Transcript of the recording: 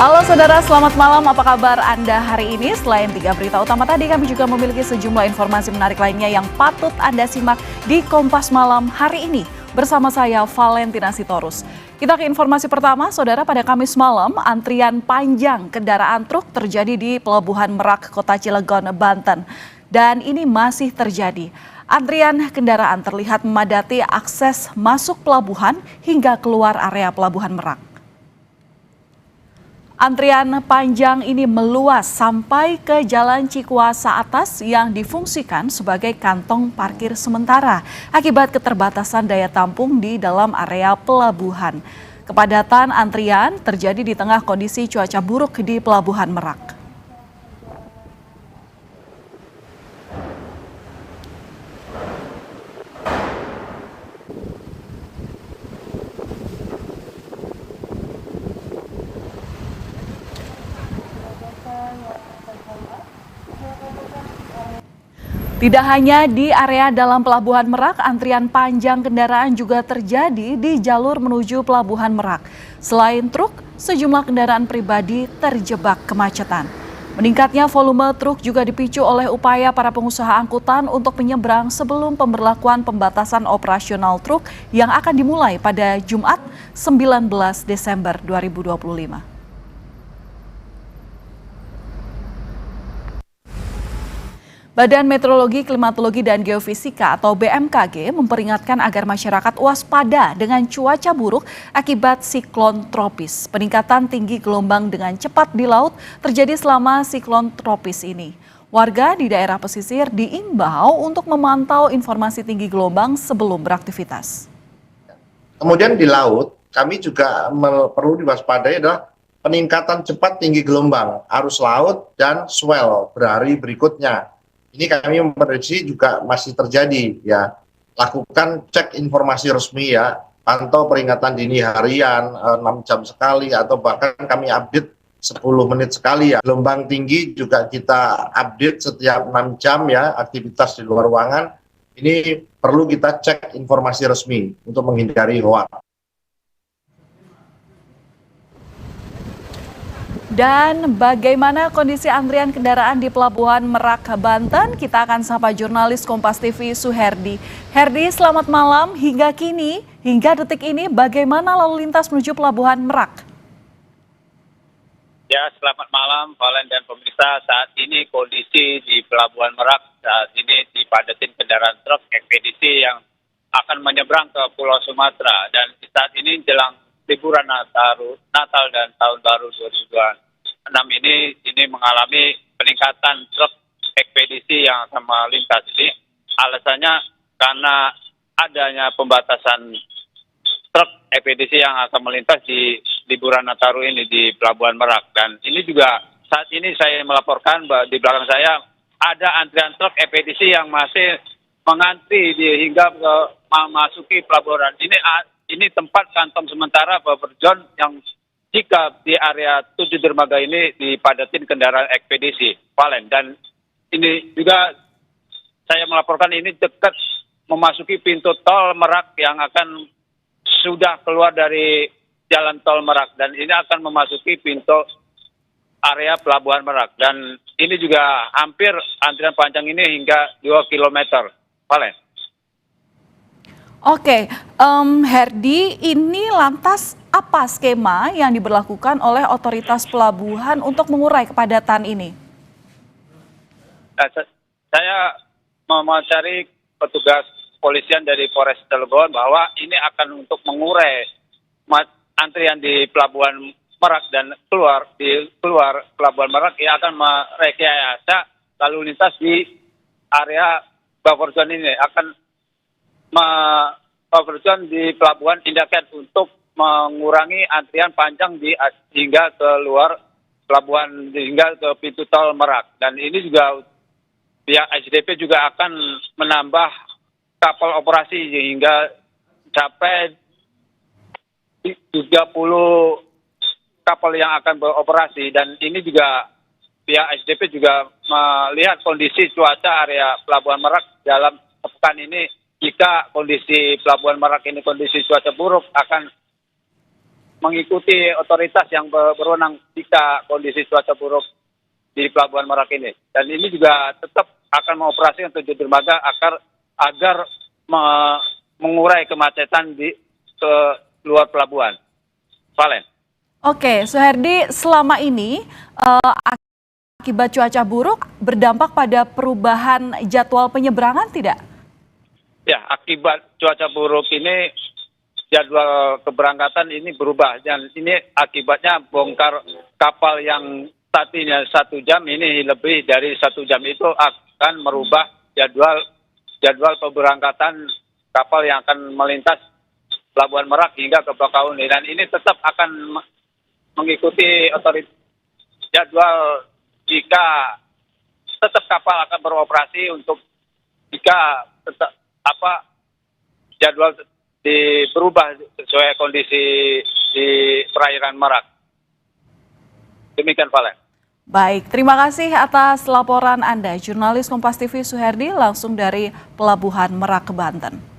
Halo saudara, selamat malam. Apa kabar Anda hari ini? Selain 3 berita utama tadi, kami juga memiliki sejumlah informasi menarik lainnya yang patut Anda simak di Kompas Malam hari ini. Bersama saya, Valentina Sitorus. Kita ke informasi pertama, saudara. Pada Kamis malam, antrian panjang kendaraan truk terjadi di Pelabuhan Merak, Kota Cilegon, Banten. Dan ini masih terjadi. Antrian kendaraan terlihat memadati akses masuk pelabuhan hingga keluar area Pelabuhan Merak. Antrian panjang ini meluas sampai ke Jalan Cikuasa Atas yang difungsikan sebagai kantong parkir sementara akibat keterbatasan daya tampung di dalam area pelabuhan. Kepadatan antrian terjadi di tengah kondisi cuaca buruk di Pelabuhan Merak. Tidak hanya di area dalam Pelabuhan Merak, antrian panjang kendaraan juga terjadi di jalur menuju Pelabuhan Merak. Selain truk, sejumlah kendaraan pribadi terjebak kemacetan. Meningkatnya volume truk juga dipicu oleh upaya para pengusaha angkutan untuk menyeberang sebelum pemberlakuan pembatasan operasional truk yang akan dimulai pada Jumat 19 Desember 2025. Badan Meteorologi, Klimatologi, dan Geofisika atau BMKG memperingatkan agar masyarakat waspada dengan cuaca buruk akibat siklon tropis. Peningkatan tinggi gelombang dengan cepat di laut terjadi selama siklon tropis ini. Warga di daerah pesisir diimbau untuk memantau informasi tinggi gelombang sebelum beraktivitas. Kemudian di laut, kami juga perlu diwaspadai adalah peningkatan cepat tinggi gelombang, arus laut, dan swell berhari berikutnya. Ini kami memprediksi juga masih terjadi ya. Lakukan cek informasi resmi ya, pantau peringatan dini harian 6 jam sekali atau bahkan kami update 10 menit sekali ya. Gelombang tinggi juga kita update setiap 6 jam ya, aktivitas di luar ruangan. Ini perlu kita cek informasi resmi untuk menghindari hoax. Dan bagaimana kondisi antrian kendaraan di Pelabuhan Merak, Banten? Kita akan sapa jurnalis Kompas TV Suherdi. Herdi, selamat malam. Hingga kini, hingga detik ini, bagaimana lalu lintas menuju Pelabuhan Merak? Ya, selamat malam, Valen dan pemirsa. Saat ini kondisi di Pelabuhan Merak saat ini dipadatin kendaraan truk ekspedisi yang akan menyeberang ke Pulau Sumatera. Dan saat ini jelang liburan Natal dan Tahun Baru 2026 ini mengalami peningkatan truk ekspedisi yang akan melintas. Ini alasannya karena adanya pembatasan truk ekspedisi yang akan melintas di liburan Nataru ini di Pelabuhan Merak. Dan ini juga saat ini saya melaporkan bahwa di belakang saya ada antrian truk ekspedisi yang masih mengantri hingga memasuki pelabuhan. Ini tempat kantong sementara buffer zone yang jika di area 7 dermaga ini dipadatin kendaraan ekspedisi, Valen. Dan ini juga saya melaporkan ini dekat memasuki pintu tol Merak yang akan sudah keluar dari jalan tol Merak. Dan ini akan memasuki pintu area Pelabuhan Merak. Dan ini juga hampir antrian panjang ini hingga 2 km, Valen. Oke, Herdi, ini lantas apa skema yang diberlakukan oleh otoritas pelabuhan untuk mengurai kepadatan ini? Saya mencari petugas kepolisian dari Polres Cilegon bahwa ini akan untuk mengurai antrian di Pelabuhan Merak dan keluar Pelabuhan Merak yang akan merekayasa lalu lintas di area buffer zone ini akan buffer zone di Pelabuhan Indaken untuk mengurangi antrian panjang hingga ke luar pelabuhan hingga ke pintu tol Merak. Dan ini juga pihak SDP juga akan menambah kapal operasi hingga sampai 30 kapal yang akan beroperasi. Dan ini juga pihak SDP juga melihat kondisi cuaca area Pelabuhan Merak dalam pekan ini. Jika kondisi Pelabuhan Merak ini kondisi cuaca buruk akan mengikuti otoritas yang berwenang jika kondisi cuaca buruk di Pelabuhan Merak ini. Dan ini juga tetap akan mengoperasikan 7 dermaga agar mengurai kemacetan ke luar pelabuhan. Valen. Oke, Suherdi, selama ini akibat cuaca buruk berdampak pada perubahan jadwal penyeberangan tidak? Ya, akibat cuaca buruk ini jadwal keberangkatan ini berubah, dan ini akibatnya bongkar kapal yang tadinya 1 jam ini lebih dari 1 jam itu akan merubah jadwal keberangkatan kapal yang akan melintas Pelabuhan Merak hingga ke Bakauheni, dan ini tetap akan mengikuti otoritas jadwal jika tetap kapal akan beroperasi untuk jika tetap jadwal berubah sesuai kondisi di perairan Merak. Demikian, Valen. Baik, terima kasih atas laporan Anda, jurnalis Kompas TV Suherdi langsung dari Pelabuhan Merak, Banten.